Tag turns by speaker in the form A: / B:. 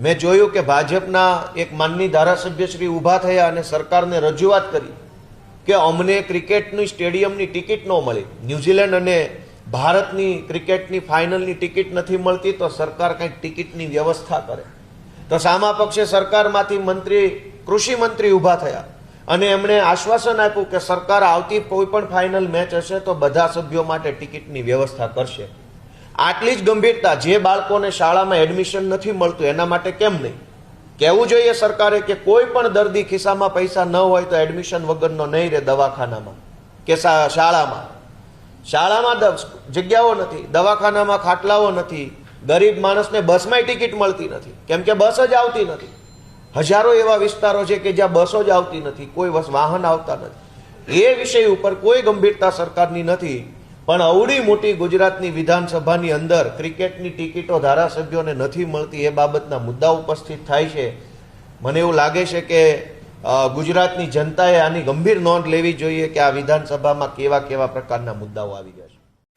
A: મેં જોયું કે ભાજપના એક માનની ધારાસભ્ય શ્રી ઊભા થયા અને સરકારને રજૂઆત કરી કે અમને ક્રિકેટની સ્ટેડિયમની ટિકિટ ન મળી, ન્યૂઝીલેન્ડ અને ભારતની ક્રિકેટની ફાઇનલની ટિકિટ નથી મળતી, તો સરકાર કંઈક ટિકિટની વ્યવસ્થા કરે. તો સામા પક્ષે સરકારમાંથી કૃષિ મંત્રી ઊભા થયા અને એમણે આશ્વાસન આપ્યું કે સરકાર આવતી કોઈ પણ ફાઇનલ મેચ હશે તો બધા સભ્યો માટે ટિકિટની વ્યવસ્થા કરશે. આટલી જ ગંભીરતા, જે બાળકોને શાળામાં એડમિશન નથી મળતું એના માટે કેમ નહીં? કહેવું જોઈએ સરકારે કે કોઈ પણ દર્દી ખિસ્સામાં પૈસા ન હોય તો એડમિશન વગરનો નહીં રહે દવાખાનામાં કે શાળામાં જગ્યાઓ નથી, દવાખાનામાં ખાટલાઓ નથી, ગરીબ માણસને બસમાંય ટિકિટ મળતી નથી કેમ કે બસ જ આવતી નથી. હજારો એવા વિસ્તારો છે કે જ્યાં બસો જ આવતી નથી, કોઈ વાહન આવતા નથી. એ વિષય ઉપર કોઈ ગંભીરતા સરકારની નથી. પણ અવડી મોટી ગુજરાતની વિધાનસભાની અંદર ક્રિકેટની ટિકિટો ધારાસભ્યોને નથી મળતી એ બાબતના મુદ્દા ઉપસ્થિત થાય છે. મને એવું લાગે છે કે ગુજરાતની જનતાએ આની ગંભીર નોંધ લેવી જોઈએ કે આ વિધાનસભામાં કેવા કેવા પ્રકારના મુદ્દાઓ આવી ગયા છે.